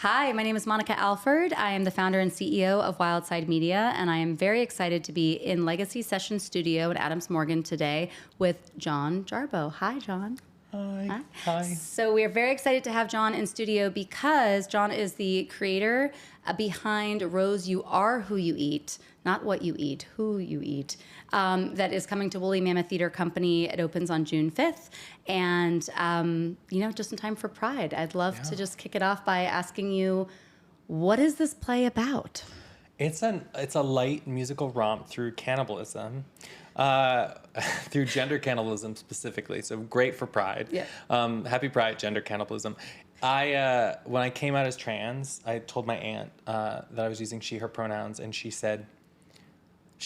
Hi, my name is Monica Alford. I am the founder and CEO of Wildside Media, and I am very excited to be in Legacy Session Studio in Adams Morgan today with John Jarboe. Hi, John. Hi. Hi. So we are very excited to have John in studio because John is the creator behind Rose, You Are Who You Eat, not what you eat, who you eat, that is coming to Woolly Mammoth Theater Company. It opens on June 5th. And, just in time for Pride, I'd love to just kick it off by asking you, what is this play about? It's a light musical romp through cannibalism, through gender cannibalism specifically. So great for Pride. Yeah. Happy Pride, gender cannibalism. When I came out as trans, I told my aunt that I was using she, her pronouns, and she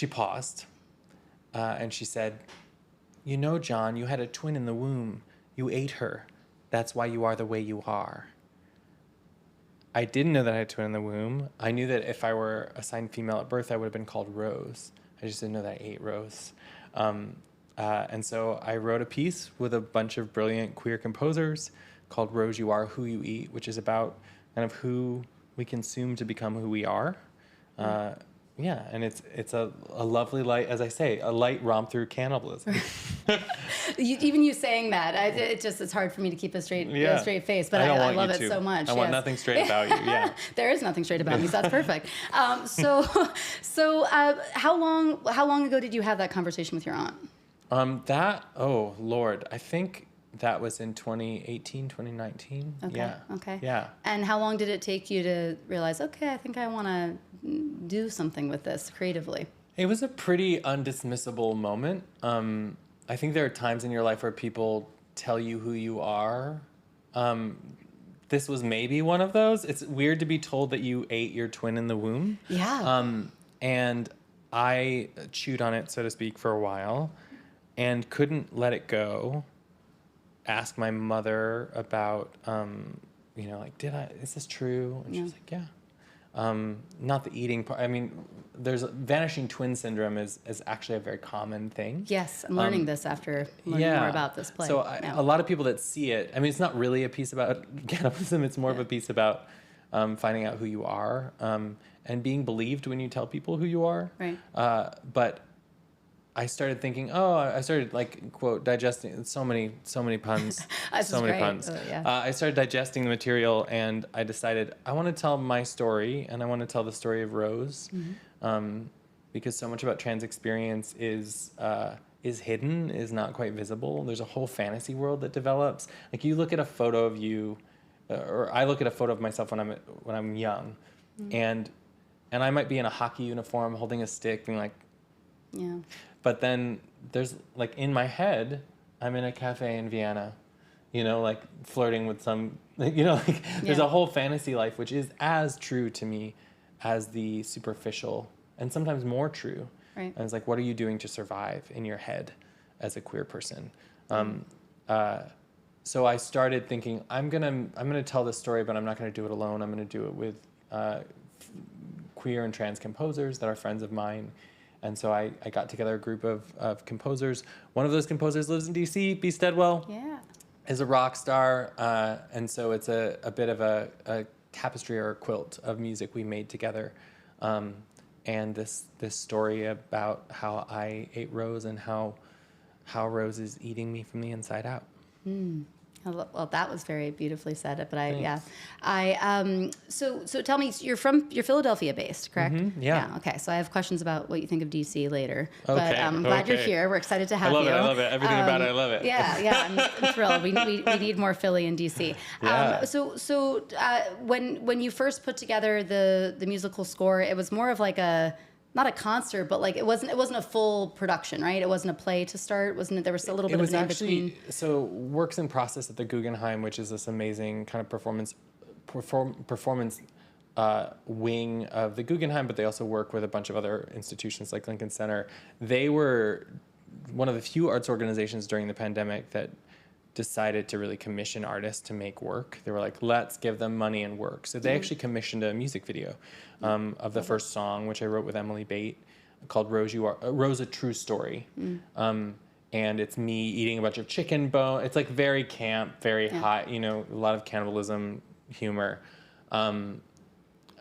paused, and she said, "You know, John, you had a twin in the womb. You ate her. That's why you are the way you are." I didn't know that I had a twin in the womb. I knew that if I were assigned female at birth, I would have been called Rose. I just didn't know that I ate Rose. And so I wrote a piece with a bunch of brilliant queer composers called Rose, You Are Who You Eat, which is about kind of who we consume to become who we are. And it's a lovely light, as I say, a light romp through cannibalism. Even you saying that, it's hard for me to keep a strate face, but I love it so much. I want nothing straight about you. Yeah, there is nothing straight about me, so that's perfect. So how long ago did you have that conversation with your aunt? Oh Lord, I think that was in 2018, 2019. Okay. Yeah. Okay. Yeah. And how long did it take you to realize, okay, I think I want to do something with this creatively? It was a pretty undismissible moment. I think there are times in your life where people tell you who you are. This was maybe one of those. It's weird to be told that you ate your twin in the womb. Yeah. And I chewed on it, so to speak, for a while and couldn't let it go. Asked my mother about, is this true? And she was like, yeah. Not the eating part. I mean, there's vanishing twin syndrome is actually a very common thing. Yes, I'm learning this after learning more about this play. So a lot of people that see it, I mean, it's not really a piece about cannibalism. It's more of a piece about finding out who you are and being believed when you tell people who you are. Right. But I started thinking, I started quote digesting so many puns, so many puns. I started digesting the material, and I decided I want to tell my story, and I want to tell the story of Rose, because so much about trans experience is hidden, is not quite visible. There's a whole fantasy world that develops. Like you look at a photo of you, or I look at a photo of myself when I'm young, and I might be in a hockey uniform holding a stick, being like, yeah. But then there's in my head, I'm in a cafe in Vienna, flirting with some, there's a whole fantasy life, which is as true to me as the superficial and sometimes more true. Right. And it's like, what are you doing to survive in your head as a queer person? So I started thinking, I'm gonna tell this story, but I'm not gonna do it alone. I'm gonna do it with queer and trans composers that are friends of mine. And so I got together a group of composers. One of those composers lives in D.C., B. Steadwell. Yeah. Is a rock star. And so it's a bit of a tapestry or a quilt of music we made together. And this story about how I ate Rose and how Rose is eating me from the inside out. Well, that was very beautifully said. But Thanks. So tell me, you're Philadelphia based, correct? Mm-hmm, yeah. Okay. So I have questions about what you think of DC later. Okay. But I'm glad you're here. We're excited to have you. I love it. Everything about it, I love it. Yeah. I'm thrilled. We need more Philly and DC. Yeah. So when you first put together the musical score, it was more of like not a concert, but it wasn't a full production, right? It wasn't a play to start, wasn't it? There was a little bit of an in-between. So works in process at the Guggenheim, which is this amazing kind of performance wing of the Guggenheim, but they also work with a bunch of other institutions like Lincoln Center. They were one of the few arts organizations during the pandemic that decided to really commission artists to make work. They were like, let's give them money and work. So they actually commissioned a music video of the first song, which I wrote with Emily Bate, called Rose, a True Story. And it's me eating a bunch of chicken bone. It's very camp, very hot, a lot of cannibalism humor. And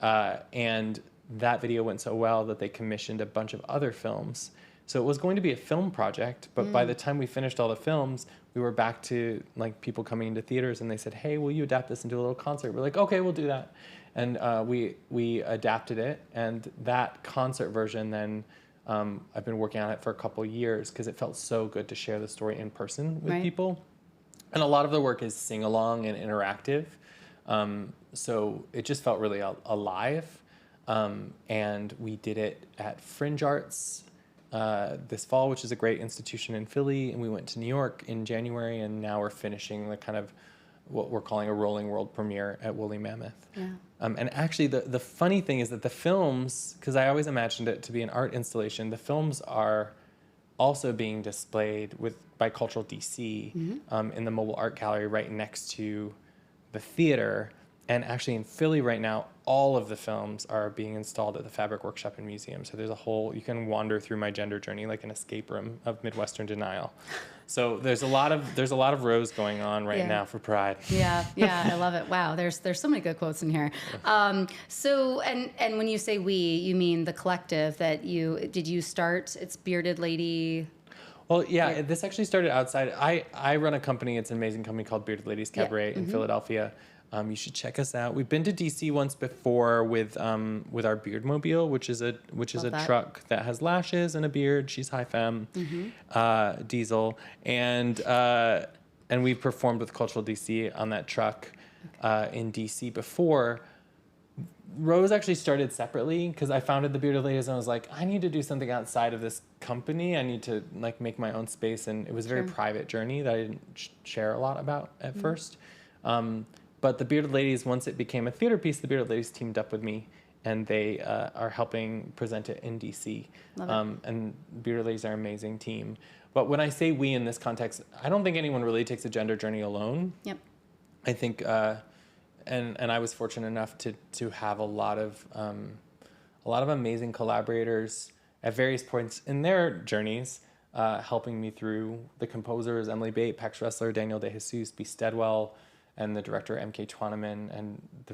that video went so well that they commissioned a bunch of other films. So it was going to be a film project, but by the time we finished all the films, we were back to like people coming into theaters, and they said, "Hey, will you adapt this into a little concert?" We're like, "Okay, we'll do that." And we adapted it, and that concert version then I've been working on it for a couple years because it felt so good to share the story in person with people. And a lot of the work is sing along and interactive, so it just felt really alive. And we did it at Fringe Arts this fall, which is a great institution in Philly, and we went to New York in January, and now we're finishing the kind of what we're calling a rolling world premiere at Woolly Mammoth. Yeah. And actually, the funny thing is that the films, because I always imagined it to be an art installation, the films are also being displayed by Cultural DC in the mobile art gallery right next to the theater. And actually in Philly right now, all of the films are being installed at the Fabric Workshop and Museum. So there's you can wander through my gender journey like an escape room of Midwestern denial. So there's a lot of Rose going on right now for Pride. Yeah, I love it. Wow, there's so many good quotes in here. So and when you say we, you mean the collective that did you start? It's Bearded Lady. Well, yeah, this actually started outside. I run a company. It's an amazing company called Bearded Ladies Cabaret in Philadelphia. You should check us out. We've been to DC once before with our Beardmobile, which is a truck that has lashes and a beard. She's high femme, diesel, and we performed with Cultural DC on that truck in DC before. Rose actually started separately because I founded the Bearded Ladies and I was like, I need to do something outside of this company. I need to like make my own space, and it was a very private journey that I didn't share a lot about at first. But the Bearded Ladies, once it became a theater piece, the Bearded Ladies teamed up with me, and they are helping present it in DC. And Bearded Ladies are an amazing team. But when I say we in this context, I don't think anyone really takes a gender journey alone. Yep. I think, and I was fortunate enough to have a lot of amazing collaborators at various points in their journeys, helping me through the composers, Emily Bate, Pax Ressler, Daniel De Jesus, B. Steadwell, and the director M.K. Twaneman, and the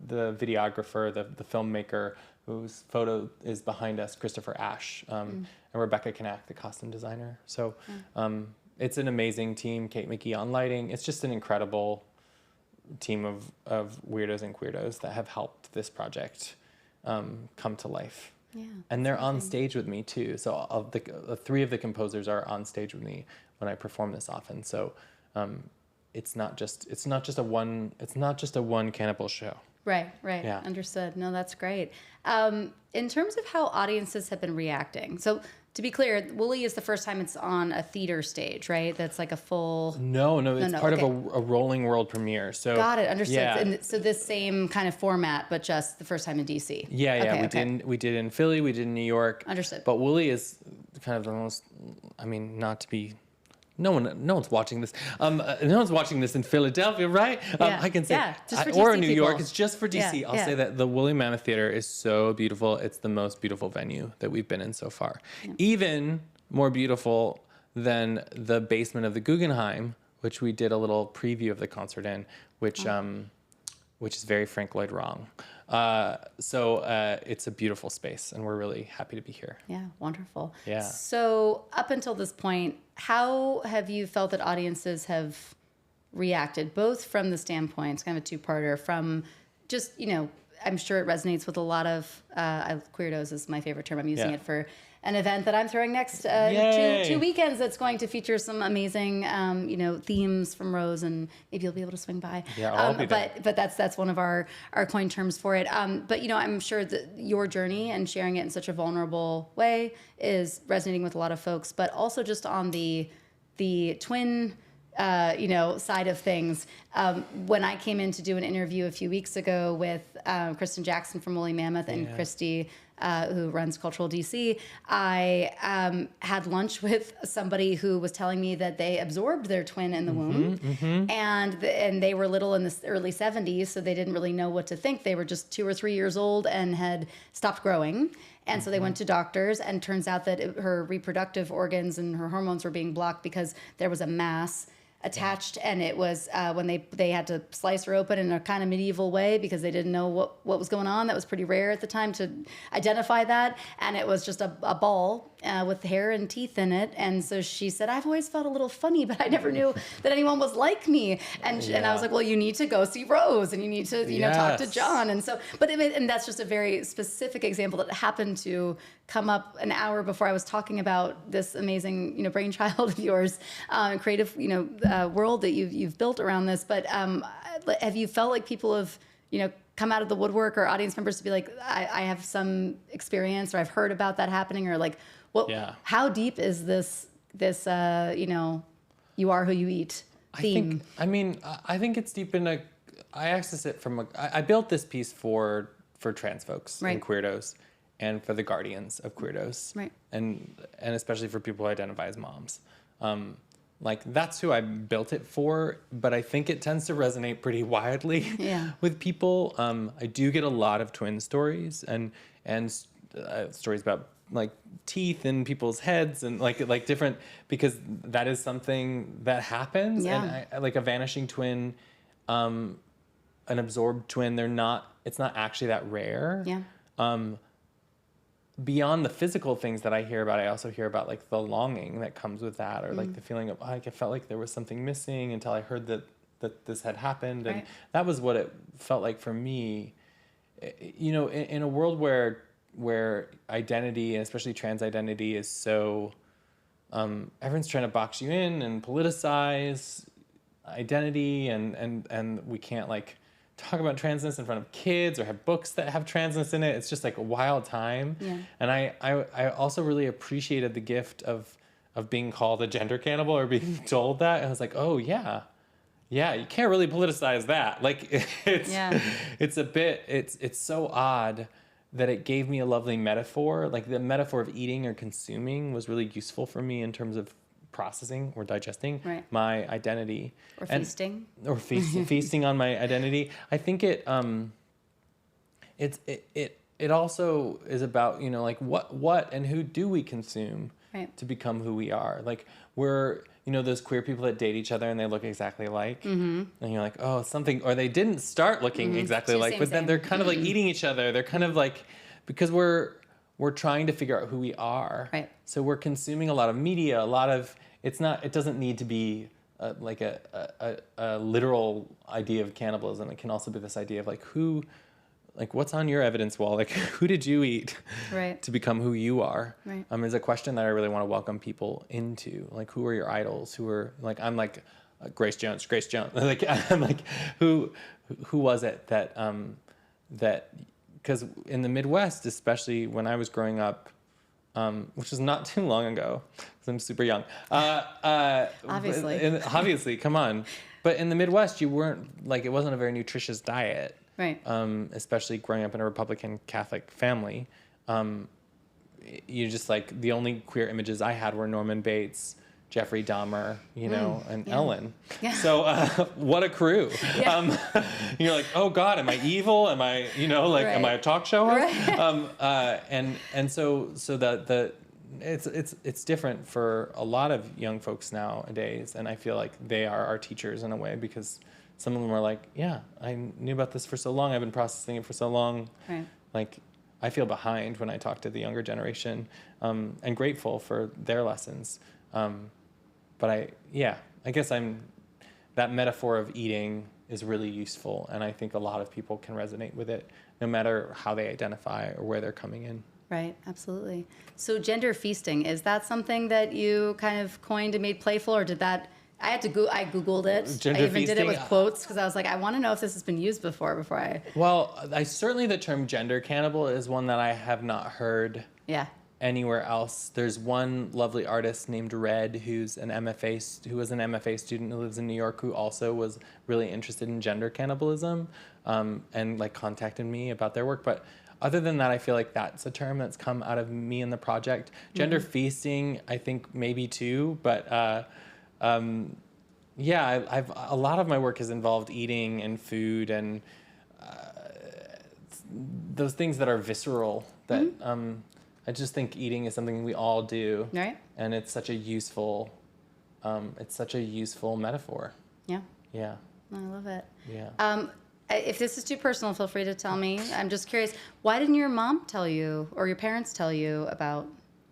videographer, the filmmaker whose photo is behind us, Christopher Ashe, and Rebecca Knack, the costume designer. So it's an amazing team. Kate McGee on lighting. It's just an incredible team of weirdos and queerdos that have helped this project come to life. Yeah, and they're on stage with me too. So three of the composers are on stage with me when I perform this often. So it's not just a one cannibal show. Right. Yeah. Understood. No, that's great. In terms of how audiences have been reacting, so to be clear, Woolly is the first time it's on a theater stage, right? That's like a full... No, it's part of a rolling world premiere. So got it, understood. Yeah. And so this same kind of format, but just the first time in DC. Yeah. We did in Philly, we did in New York. Understood. But Woolly is kind of the most, not to be... No one's watching this. No one's watching this in Philadelphia, right? I can say, just for DC or in New people. York. It's just for DC. I'll say that the Woolly Mammoth Theater is so beautiful. It's the most beautiful venue that we've been in so far. Yeah. Even more beautiful than the basement of the Guggenheim, which we did a little preview of the concert in, which is very Frank Lloyd Wrong. So it's a beautiful space, and we're really happy to be here. Yeah, wonderful. Yeah. So up until this point, how have you felt that audiences have reacted, both from the standpoint, it's kind of a two-parter, from just, I'm sure it resonates with a lot of, Queerdos is my favorite term. I'm using it for an event that I'm throwing next two weekends that's going to feature some amazing, themes from Rose, and maybe you'll be able to swing by. Yeah, I'll be there. But that's one of our coined terms for it. But I'm sure that your journey and sharing it in such a vulnerable way is resonating with a lot of folks. But also just on the twin, side of things. When I came in to do an interview a few weeks ago with Kristen Jackson from Woolly Mammoth and Christy, who runs Cultural DC, I had lunch with somebody who was telling me that they absorbed their twin in the womb, and they were little in the early 70s, so they didn't really know what to think. They were just 2 or 3 years old and had stopped growing. And so they went to doctors, and turns out that her reproductive organs and her hormones were being blocked because there was a mass attached, and it was when they had to slice her open in a kind of medieval way because they didn't know what was going on. That was pretty rare at the time to identify that, and it was just a ball with hair and teeth in it. And so she said, I've always felt a little funny, but I never knew that anyone was like me. And I was like, well, you need to go see Rose, and you need to talk to John. And so, and that's just a very specific example that happened to come up an hour before I was talking about this amazing, brainchild of yours, creative, world that you've built around this. But have you felt like people have, come out of the woodwork, or audience members to be like, I have some experience, or I've heard about that happening, or like, how deep is this, you are who you eat theme? I think it's deep in I access it from I built this piece for trans folks and queerdos, and for the guardians of queerdos, and especially for people who identify as moms. That's who I built it for, but I think it tends to resonate pretty widely with people. I do get a lot of twin stories and stories about teeth in people's heads and like different, because that is something that happens. And I, like a vanishing twin, an absorbed twin, it's not actually that rare. Beyond the physical things that I hear about, I also hear about the longing that comes with that, or the feeling of I felt like there was something missing until I heard that this had happened, and that was what it felt like for me. In a world where identity, and especially trans identity, is so everyone's trying to box you in and politicize identity, and we can't talk about transness in front of kids or have books that have transness in it. It's just a wild time. And I also really appreciated the gift of being called a gender cannibal, or being told that. And I was like, oh yeah, you can't really politicize that. It's so odd that it gave me a lovely metaphor. The metaphor of eating or consuming was really useful for me in terms of processing or digesting my identity, or feasting, feasting on my identity. I think it also is about what and who do we consume to become who we are. We're those queer people that date each other and they look exactly alike, and you're like, oh, something, or they didn't start looking exactly alike, but then they're kind of eating each other. They're kind of because we're trying to figure out who we are. So we're consuming a lot of media, it doesn't need to be a literal idea of cannibalism. It can also be this idea of what's on your evidence wall? Who did you eat to become who you are? Is a question that I really want to welcome people into. Who are your idols? Who are I'm Grace Jones. I'm who was it that because in the Midwest, especially when I was growing up, which was not too long ago, because I'm super young. Obviously, come on. But in the Midwest, you weren't it wasn't a very nutritious diet. Especially growing up in a Republican Catholic family. You just the only queer images I had were Norman Bates, Jeffrey Dahmer, and Ellen. So what a crew. You're like, oh God, am I evil? Am I, am I a talk show host? And so it's different for a lot of young folks nowadays, and I feel like they are our teachers in a way, because some of them are like, yeah, I knew about this for so long. I've been processing it for so long. I feel behind when I talk to the younger generation, and grateful for their lessons. But I guess that metaphor of eating is really useful, and I think a lot of people can resonate with it, no matter how they identify or where they're coming in. Right, absolutely. So gender feasting, is that something that you kind of coined and made playful, or did that... I Googled it. Gender I even feasting, did it with quotes, because I was like, I want to know if this has been used before I... Well, certainly the term gender cannibal is one that I have not heard anywhere else. There's one lovely artist named Red who was an MFA student who lives in New York, who also was really interested in gender cannibalism, and contacted me about their work. But other than that, I feel like that's a term that's come out of me and the project. Gender feasting, I think maybe too, but I've a lot of my work has involved eating and food and those things that are visceral. That I just think eating is something we all do, right? And it's such a useful it's such a useful metaphor. Yeah. Yeah. I love it. Yeah. If this is too personal, feel free to tell me. I'm just curious. Why didn't your mom tell you or your parents tell you about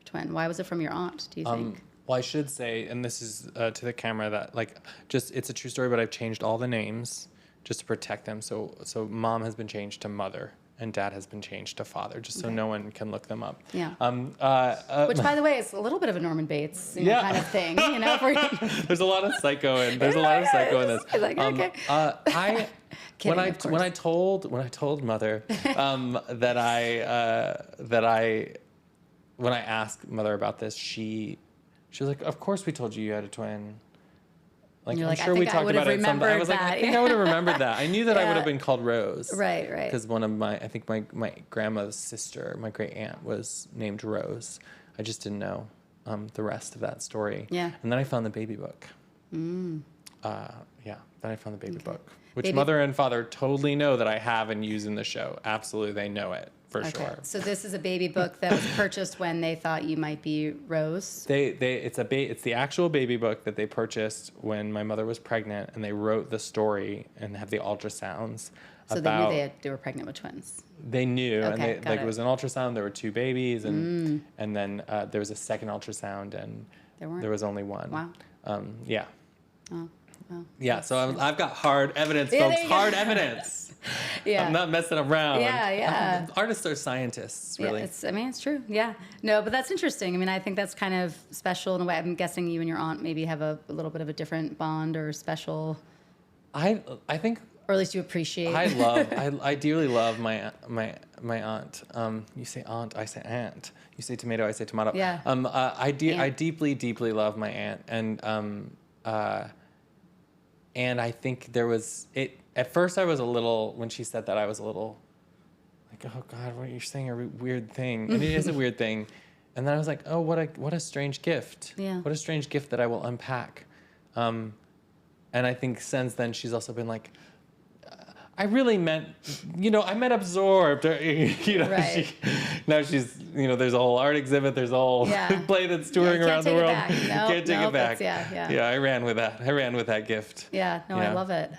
twin? Why was it from your aunt, do you think? Well, I should say, and this is to the camera, that like just it's a true story, but I've changed all the names just to protect them. So mom has been changed to mother, and dad has been changed to father, just so no one can look them up. Yeah. Which, by the way, is a little bit of a Norman Bates kind of thing. There's a lot of psycho in this. Like, okay. Kidding, when I told mother when I asked mother about this, she was like, "Of course we told you you had a twin." Like, You're I'm like, sure I we think I talked would about have it. I was like, remembered I think that. I would have remembered that. I knew that I would Yeah. have been called Rose. Right. Because one of I think my grandma's sister, my great aunt, was named Rose. I just didn't know the rest of that story. Yeah. And then I found the baby book. Then I found the baby book, which Baby- mother and father totally know that I have and use in the show. Absolutely, they know it for sure. So this is a baby book that was purchased when they thought you might be Rose. It's the actual baby book that they purchased when my mother was pregnant, and they wrote the story and have the ultrasounds. So they knew they were pregnant with twins. They knew, Okay, and got it was an ultrasound. There were 2 babies, and then there was a second ultrasound, and there was only one. Wow. Yeah. Oh, well. Yeah. So I've got hard evidence, folks. Hard evidence. Yeah. I'm not messing around. Yeah. Artists are scientists, really. Yeah, it's true. Yeah. No, but that's interesting. I mean, I think that's kind of special in a way. I'm guessing you and your aunt maybe have a little bit of a different bond or special. I think. Or at least you appreciate. I dearly love my aunt. You say aunt, I say aunt. You say tomato, I say tomato. Yeah. I deeply love my aunt, and I think there was it. At first, I was a little, when she said that, I was a little like, oh God, what you're saying a weird thing, and it is a weird thing. And then I was like, oh, what a strange gift. Yeah. What a strange gift that I will unpack. And I think since then she's also been like, I really meant, I meant absorbed. Right. Now she's, there's a whole art exhibit. There's a whole play that's touring around the world. Can't take it back. Yeah, I ran with that. I ran with that gift. Yeah, no, I love it.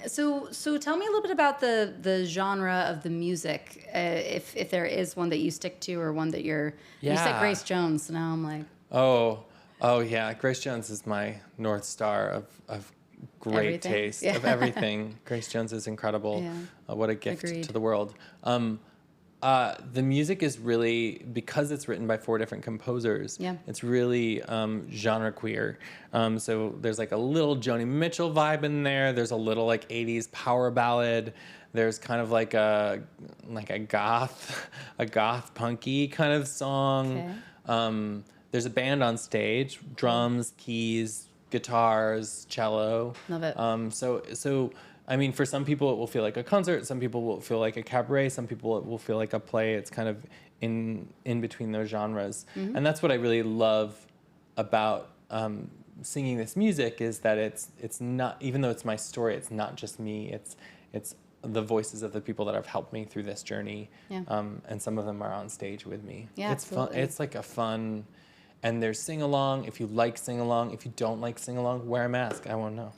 So tell me a little bit about the genre of the music, if there is one that you stick to or one that you said Grace Jones. So now I'm like, oh yeah, Grace Jones is my North Star of great taste of everything. Grace Jones is incredible. Yeah. What a gift to the world. The music is really, because it's written by 4 different composers, it's really genre queer. So there's like a little Joni Mitchell vibe in there. There's a little like 80s power ballad. There's kind of like a goth punky kind of song. Okay. There's a band on stage, drums, keys, guitars, cello. Love it. So I mean, for some people it will feel like a concert. Some people will feel like a cabaret. Some people it will feel like a play. It's kind of in between those genres. Mm-hmm. And that's what I really love about singing this music, is that it's not, even though it's my story, it's not just me. It's the voices of the people that have helped me through this journey. Yeah. And some of them are on stage with me. Yeah, it's absolutely. Fun. It's like a fun. And there's sing-along. If you like sing-along, if you don't like sing-along, wear a mask. I won't know.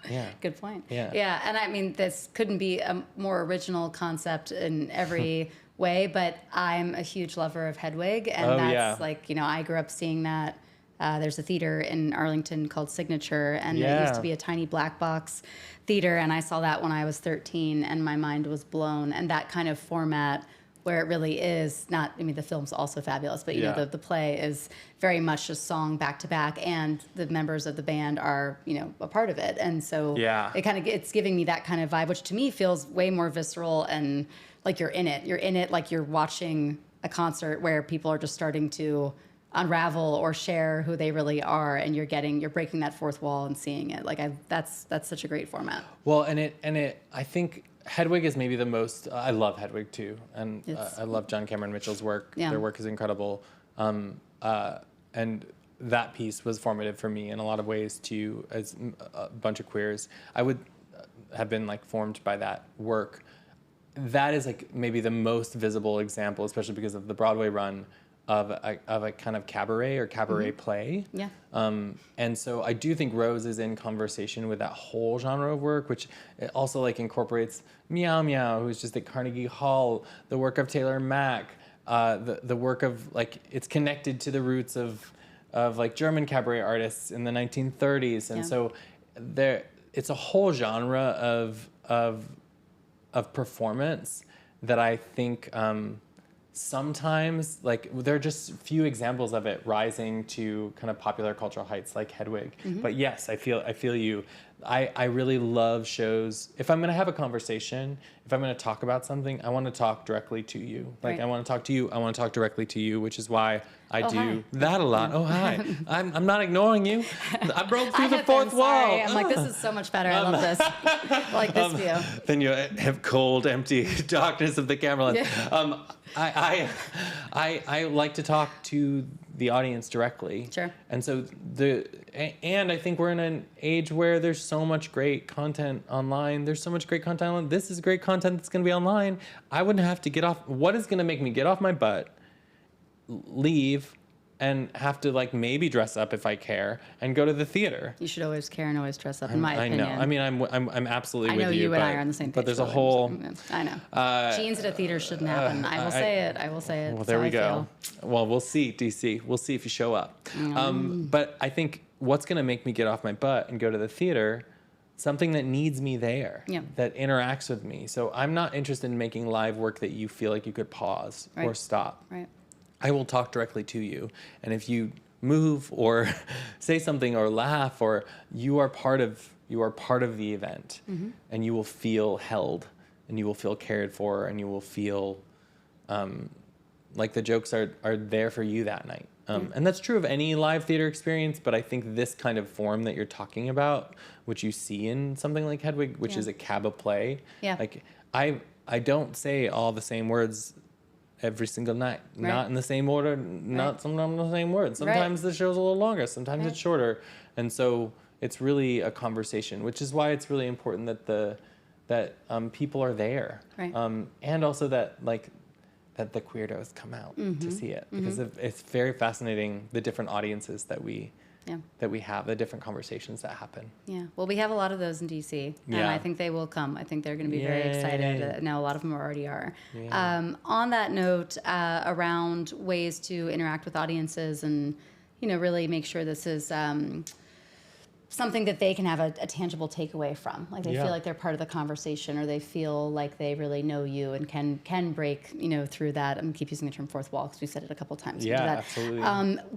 Yeah. Good point. Yeah. Yeah, and I mean, this couldn't be a more original concept in every way, but I'm a huge lover of Hedwig, and that's like, I grew up seeing that. There's a theater in Arlington called Signature, and it used to be a tiny black box theater, and I saw that when I was 13, and my mind was blown. And that kind of format, where it really is not, I mean, the film's also fabulous, but the play is very much a song back to back, and the members of the band are, a part of it. And so it's giving me that kind of vibe, which to me feels way more visceral and like you're in it. You're in it like you're watching a concert where people are just starting to unravel or share who they really are, and you're breaking that fourth wall and seeing it. Like that's such a great format. Well, and I think Hedwig is maybe the most. I love Hedwig too, and I love John Cameron Mitchell's work. Yeah. Their work is incredible, and that piece was formative for me in a lot of ways too. As a bunch of queers, I would have been like formed by that work. That is like maybe the most visible example, especially because of the Broadway run, of a kind of cabaret or cabaret play. Yeah. And so I do think Rose is in conversation with that whole genre of work, which it also like incorporates Meow Meow, who's just at Carnegie Hall, the work of Taylor Mack, the work of like, it's connected to the roots of like German cabaret artists in the 1930s. And so it's a whole genre of performance that I think, sometimes like there are just few examples of it rising to kind of popular cultural heights like Hedwig. But yes, I feel you. I really love shows. If I'm going to have a conversation, if I'm going to talk about something, I want to talk directly to you. Like I want to talk to you. I want to talk directly to you, which is why I do hi. that a lot. Oh, hi. I'm not ignoring you. I broke through the have fourth been, wall. sorry. I'm like, this is so much better. I love this. I like this view. Then you have cold, empty darkness of the camera lens. Yeah. I like to talk to the audience directly. Sure. And so and I think we're in an age where there's so much great content online. There's so much great content online. This is great content that's going to be online. I wouldn't have to get off. What is going to make me get off my butt, leave, and have to like maybe dress up if I care and go to the theater? You should always care and always dress up, in my opinion. I know. I mean, I'm absolutely with you. I know you and I are on the same page. But there's a totally. whole. I know. Jeans at a theater shouldn't happen. I will say it. I will say it. Well, That's there how we I go. feel. Well, we'll see, DC. We'll see if you show up. But I think what's going to make me get off my butt and go to the theater, something that needs me there, that interacts with me. So I'm not interested in making live work that you feel like you could pause or stop. Right. I will talk directly to you. And if you move or say something or laugh, or you are part of the event, and you will feel held, and you will feel cared for, and you will feel like the jokes are there for you that night. And that's true of any live theater experience, but I think this kind of form that you're talking about, which you see in something like Hedwig, which is a cab play, like I don't say all the same words every single night, not in the same order, not sometimes the same words. Sometimes the show's a little longer, sometimes it's shorter. And so it's really a conversation, which is why it's really important that people are there. And also that the queerdos come out to see it, because it's very fascinating, the different audiences that we have, the different conversations that happen. Yeah. Well, we have a lot of those in DC, and I think they will come. I think they're going to be very excited. Now, a lot of them already are. On that note, around ways to interact with audiences and, really make sure this is something that they can have a tangible takeaway from. Like they feel like they're part of the conversation, or they feel like they really know you and can break, through that. I'm keep using the term fourth wall because we said it a couple of times. Yeah, absolutely.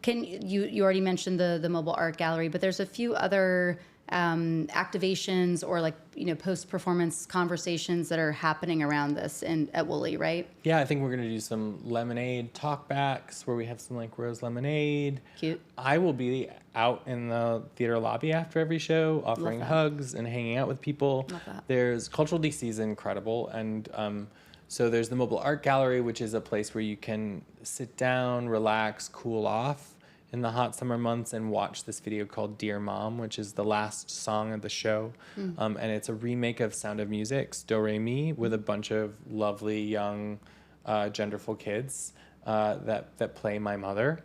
Can you already mentioned the mobile art gallery, but there's a few other activations or post-performance conversations that are happening around this at Woolly, right? Yeah, I think we're going to do some lemonade talkbacks where we have some rose lemonade. Cute. I will be out in the theater lobby after every show, offering hugs and hanging out with people. Love that. There's Cultural DC is incredible, and so there's the mobile art gallery, which is a place where you can sit down, relax, cool off in the hot summer months and watch this video called Dear Mom, which is the last song of the show. And it's a remake of Sound of Music's Do Re Mi with a bunch of lovely young genderful kids that play my mother.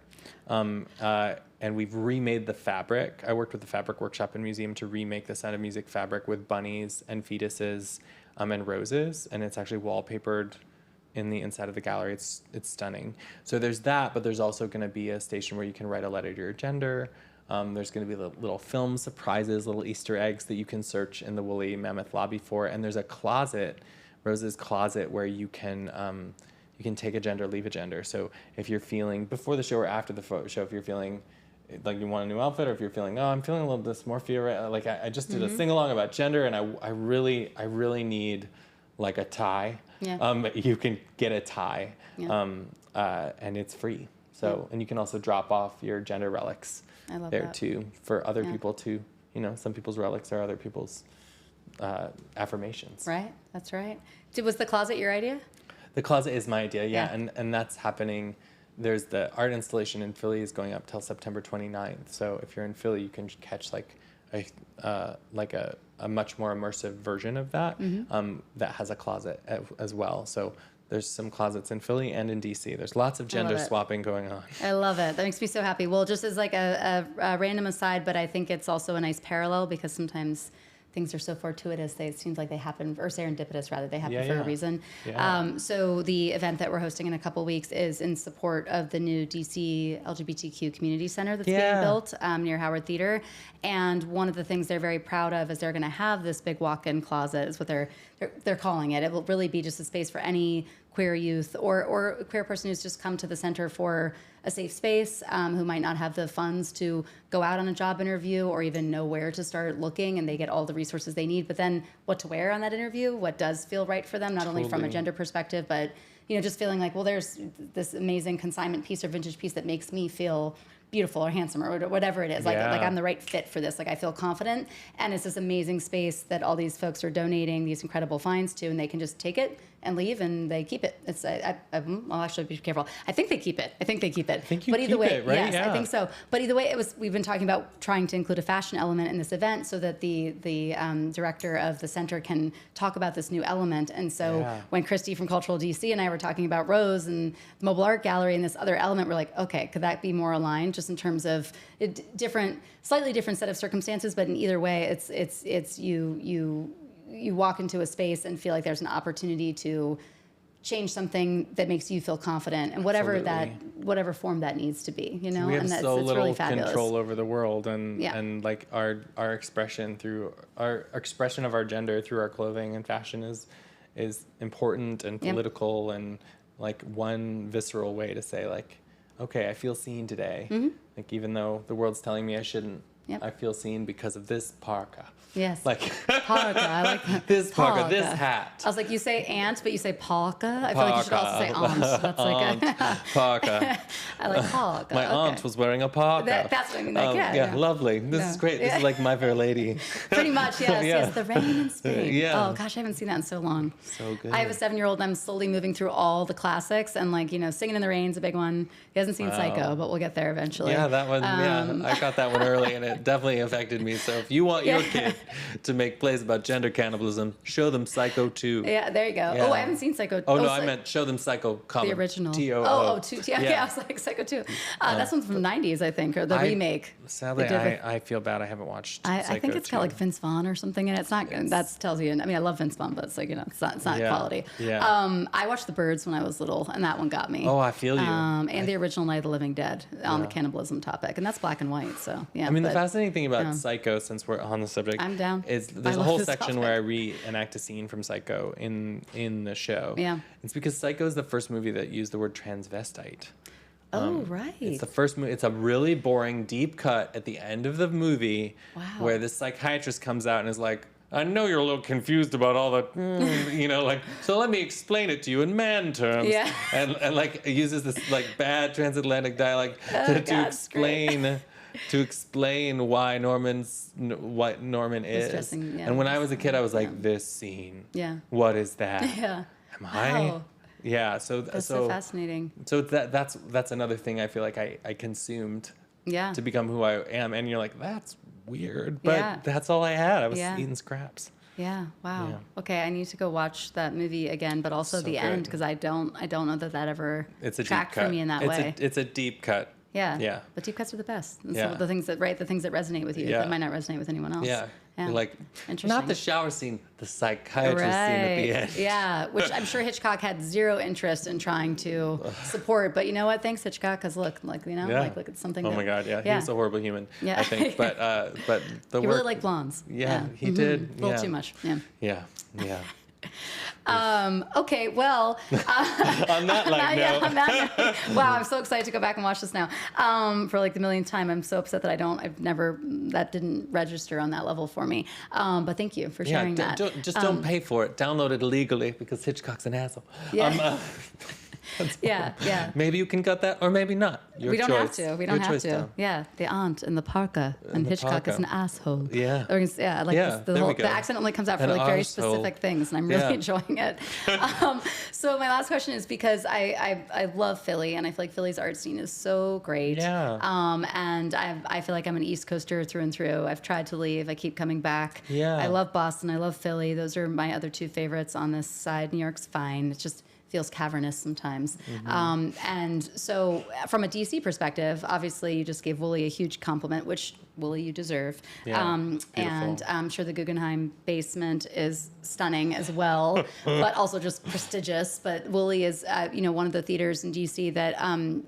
And we've remade the fabric. I worked with the Fabric Workshop and Museum to remake the Sound of Music fabric with bunnies and fetuses and roses, and it's actually wallpapered in the inside of the gallery. It's stunning. So there's that, but there's also going to be a station where you can write a letter to your gender. There's going to be little film surprises, little Easter eggs that you can search in the Woolly Mammoth lobby for. And there's a closet, Rose's closet, where you can take a gender, leave a gender. So if you're feeling, before the show or after the show, if you're feeling like you want a new outfit, or if you're feeling, I'm feeling a little dysmorphia, right? Like I just did a sing-along about gender, and I really need like a tie. You can get a tie, and it's free. So, and you can also drop off your gender relics there too, for other people to, some people's relics are other people's affirmations. Right, that's right. Was the closet your idea? The closet is my idea, and that's happening. There's the art installation in Philly is going up till September 29th. So if you're in Philly, you can catch a much more immersive version of that that has a closet as well. So There's some closets in Philly and in DC. There's lots of gender it. swapping going on. I love it. That makes me so happy. Well, just as like a random aside, but I think it's also a nice parallel because sometimes things are so fortuitous. It seems like they happen, or serendipitous rather, they happen for a reason. Yeah. So the event that we're hosting in a couple weeks is in support of the new DC LGBTQ community center that's being built near Howard Theater. And one of the things they're very proud of is they're going to have this big walk-in closet, is what they're calling it. It will really be just a space for any queer youth or a queer person who's just come to the center for a safe space, who might not have the funds to go out on a job interview or even know where to start looking, and they get all the resources they need. But then what to wear on that interview, what does feel right for them, not only from a gender perspective, but just feeling like, well, there's this amazing consignment piece or vintage piece that makes me feel beautiful or handsome or whatever it is. Like I'm the right fit for this. Like I feel confident, and it's this amazing space that all these folks are donating these incredible finds to, and they can just take it and leave, and they keep it. It's I'll actually be careful. I think they keep it. I think you but either keep way, it, right? yes, I think so. But either way, we've been talking about trying to include a fashion element in this event so that the director of the center can talk about this new element. And so when Christy from Cultural DC and I were talking about Rose and the Mobile Art Gallery and this other element, we're like, okay, could that be more aligned just in terms of slightly different set of circumstances, but in either way, it's you walk into a space and feel like there's an opportunity to change something that makes you feel confident, and whatever form that needs to be, We have and so little really fabulous. control over the world, and like our expression through our expression of our gender through our clothing and fashion is important and political, and like one visceral way to say like, okay, I feel seen today. Like even though the world's telling me I shouldn't, I feel seen because of this parka. Yes. Like parka. I like that. this parka, this hat. I was like, you say aunt, but you say parka. I feel like you should also say aunt. That's like parka. I like parka. My aunt was wearing a parka. That's what I mean. Like, lovely. This is great. This is like My Fair Lady. Pretty much, yes. Yes, the rain and spring. Oh gosh, I haven't seen that in so long. So good. I have a 7-year-old. And I'm slowly moving through all the classics, and like Singing in the Rain's a big one. He hasn't seen Psycho, but we'll get there eventually. Yeah, that one. I got that one early, and it definitely affected me. So if you want your kid to make plays about gender cannibalism, show them Psycho 2. Yeah, there you go. Yeah. Oh, I haven't seen Psycho. Oh, no, I meant show them Psycho Common. The original. T-O-O. Yeah, I was like Psycho 2. That's one from the 90s, I think, or the remake. Sadly, I feel bad. I haven't watched Psycho I think it's 2. got like Vince Vaughn or something in it. It's not good. That tells you. I mean, I love Vince Vaughn, but it's like, it's not quality. Yeah. I watched The Birds when I was little, and that one got me. Oh, I feel you. And the original Night of the Living Dead on the cannibalism topic, and that's black and white. So yeah. I mean, the fascinating thing about Psycho, since we're on the subject, I'm down. is there's a whole section where I reenact a scene from Psycho in the show. Yeah. It's because Psycho is the first movie that used the word transvestite. Oh, right. It's the first movie. It's a really boring deep cut at the end of the movie where this psychiatrist comes out and is like, I know you're a little confused about all the, so let me explain it to you in man terms. Yeah. And like uses this like bad transatlantic dialect to explain why what Norman is. And when I was a kid, I was like, this scene. Yeah. What is that? Yeah. Am I? Yeah. That's so fascinating. So that's another thing I feel like I consumed. Yeah. To become who I am, and you're like, that's weird, but that's all I had. I was eating scraps. Yeah. Wow. Yeah. Okay, I need to go watch that movie again, but also the end, because I don't know that ever tracked for me in that way. It's a deep cut. Yeah. Yeah. But deep cuts are the best. And Yeah. so the things that resonate with you that might not resonate with anyone else. Yeah. Yeah. Like, Interesting. not the shower scene, the psychiatrist scene at the end. Yeah, which I'm sure Hitchcock had zero interest in trying to support. But you know what? Thanks, Hitchcock, because look, look, it's something. Oh my God, yeah. He was a horrible human. Yeah. I think, but the he work. really liked blondes. Yeah, he did. A little too much. Yeah. Yeah. Yeah. Okay, well, on that note. Wow, I'm so excited to go back and watch this now. For like the millionth time, I'm so upset that that didn't register on that level for me. But thank you for sharing that. Don't pay for it. Download it illegally because Hitchcock's an asshole. Yeah. Yeah. Maybe you can cut that, or maybe not. We don't have to. We don't have to. Tom. Yeah, the aunt and the parka, and Hitchcock is an asshole. Yeah. The accent only comes out for like very specific things, and I'm really enjoying it. So my last question is, because I love Philly, and I feel like Philly's art scene is so great. Yeah. And I feel like I'm an East Coaster through and through. I've tried to leave. I keep coming back. Yeah. I love Boston. I love Philly. Those are my other two favorites on this side. New York's fine. It's just feels cavernous sometimes. And so from a DC perspective, obviously you just gave Wooly a huge compliment, which Wooly, you deserve. Yeah, it's beautiful. And I'm sure the Guggenheim basement is stunning as well, but also just prestigious. But Wooly is, one of the theaters in DC that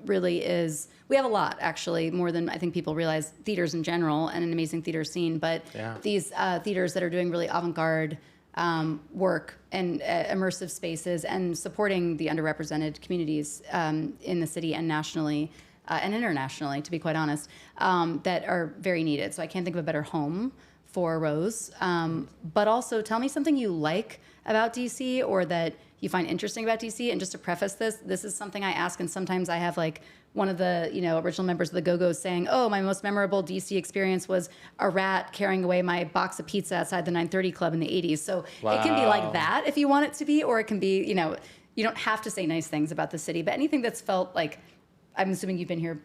really is. We have a lot, actually, more than I think people realize. Theaters in general, and an amazing theater scene. But these theaters that are doing really avant-garde work and immersive spaces and supporting the underrepresented communities in the city and nationally. And internationally, to be quite honest, that are very needed. So I can't think of a better home for Rose. But also, tell me something you like about DC or that you find interesting about DC. And just to preface this is something I ask, and sometimes I have like one of the original members of the Go-Go's saying, "Oh, my most memorable DC experience was a rat carrying away my box of pizza outside the 930 Club in the '80s." So it can be like that if you want it to be, or it can be, you don't have to say nice things about the city, but anything that's felt like. I'm assuming you've been here,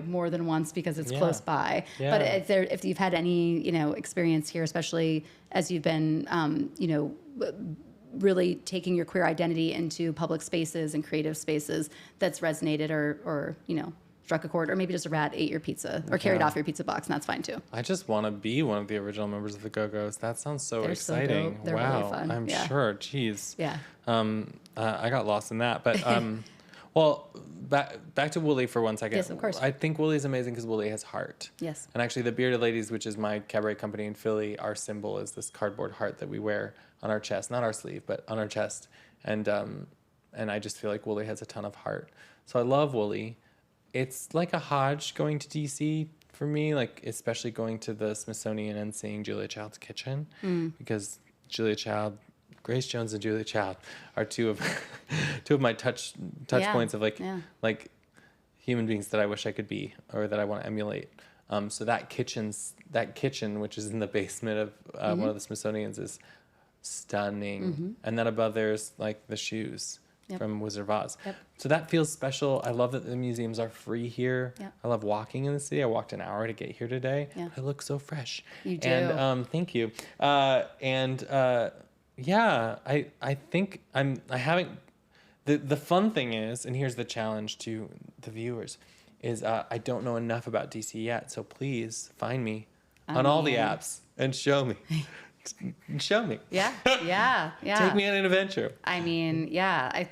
more than once because it's close by. Yeah. But if you've had any, experience here, especially as you've been, really taking your queer identity into public spaces and creative spaces, that's resonated or struck a chord, or maybe just a rat ate your pizza or carried off your pizza box, and that's fine too. I just want to be one of the original members of the Go-Go's. That sounds so exciting. They're wow, really fun. I'm sure. Jeez. Yeah. I got lost in that, but well, back to Wooly for 1 second. Yes, of course. I think Wooly is amazing because Wooly has heart. Yes. And actually, the Bearded Ladies, which is my cabaret company in Philly, our symbol is this cardboard heart that we wear on our chest, not our sleeve, but on our chest. And I just feel like Wooly has a ton of heart. So I love Wooly. It's like a Hodge going to DC for me, like especially going to the Smithsonian and seeing Julia Child's kitchen, because Julia Child. Grace Jones and Julia Child are two of my touch points of like human beings that I wish I could be or that I want to emulate. So that kitchen, which is in the basement of one of the Smithsonian's, is stunning. And then above there's like the shoes from Wizard of Oz. Yep. So that feels special. I love that the museums are free here. Yep. I love walking in the city. I walked an hour to get here today. Yeah. I look so fresh. You do. And thank you. Yeah, I think I haven't. The fun thing is, and here's the challenge to the viewers, is I don't know enough about DC yet. So please find me on all the apps and show me. Show me. Yeah. Take me on an adventure. I mean, yeah,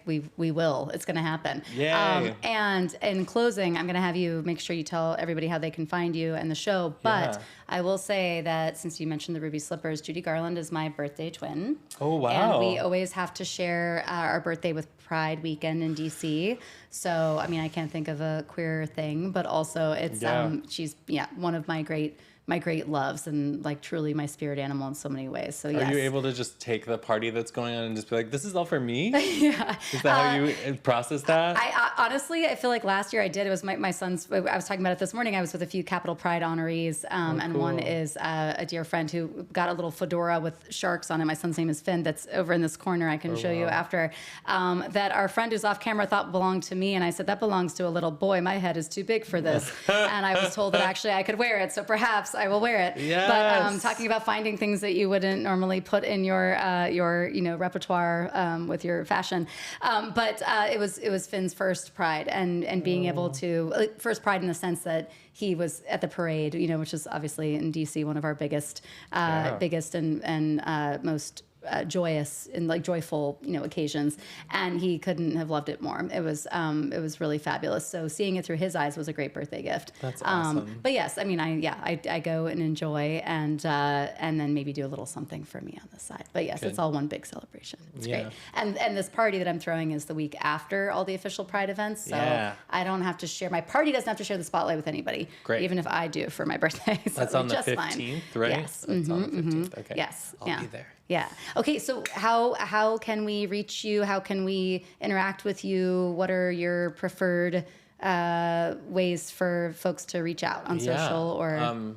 we will. It's going to happen. Yay. And in closing, I'm going to have you make sure you tell everybody how they can find you and the show. But I will say that since you mentioned the Ruby Slippers, Judy Garland is my birthday twin. Oh, wow. And we always have to share our birthday with Pride Weekend in DC. So, I mean, I can't think of a queer thing, but also it's she's one of my great loves and like truly my spirit animal in so many ways. So yes. Are you able to just take the party that's going on and just be like, this is all for me? Yeah. Is that how you process that? I honestly, I feel like last year I did. It was my son's, I was talking about it this morning. I was with a few Capital Pride honorees. And cool. one is a dear friend who got a little fedora with sharks on it. My son's name is Finn. That's over in this corner. I can show you after. That our friend who's off camera thought belonged to me. And I said, that belongs to a little boy. My head is too big for this. And I was told that actually I could wear it. So perhaps I will wear it. Yes. But talking about finding things that you wouldn't normally put in your repertoire with your fashion. But it was Finn's first Pride and being able to first Pride in the sense that he was at the parade, which is obviously in DC one of our biggest and most joyous and like joyful occasions, and he couldn't have loved it more. It was really fabulous. So seeing it through his eyes was a great birthday gift. That's awesome. But yes, I mean I go and enjoy and then maybe do a little something for me on the side. But yes, It's all one big celebration. It's great. And this party that I'm throwing is the week after all the official Pride events, so I don't have to share, my party doesn't have to share the spotlight with anybody. Great. Even if I do for my birthday. So that's on the just 15th, fine. right? Yes. That's on the 15th. Okay. Yes. I'll be there. Yeah. Okay. So how can we reach you? How can we interact with you? What are your preferred ways for folks to reach out on social or?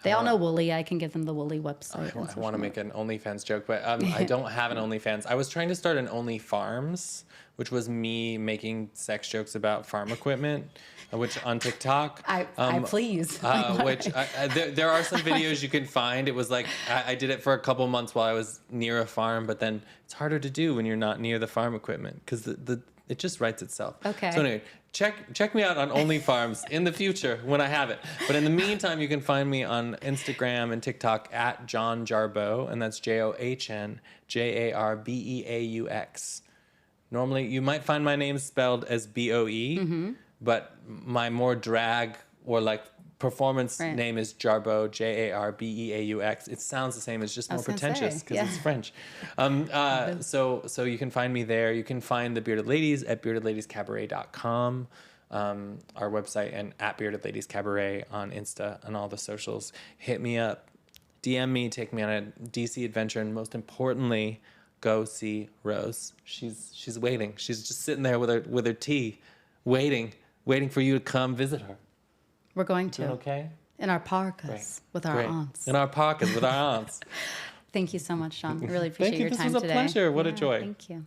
They all know Woolly. I can give them the Woolly website. I want to make an OnlyFans joke, but I don't have an OnlyFans. I was trying to start an OnlyFarms, which was me making sex jokes about farm equipment, which on TikTok. I please. There are some videos you can find. It was like I did it for a couple months while I was near a farm, but then it's harder to do when you're not near the farm equipment because it just writes itself. Okay. So anyway, check me out on OnlyFarms in the future when I have it. But in the meantime, you can find me on Instagram and TikTok at John Jarbeau, and that's JohnJarbeaux. Normally, you might find my name spelled as BOE, but my more drag or like performance name is Jarbeau, Jarbeaux. It sounds the same. It's just more pretentious because it's French. So you can find me there. You can find the Bearded Ladies at beardedladiescabaret.com, our website, and at Bearded Ladies Cabaret on Insta and all the socials. Hit me up, DM me, take me on a DC adventure, and most importantly, go see Rose. She's waiting. She's just sitting there with her tea, waiting for you to come visit her. We're going to. Okay? In our parkas with our aunts. In our parkas with our aunts. Thank you so much, Sean. I really appreciate your time today. This was a pleasure. What a joy. Thank you.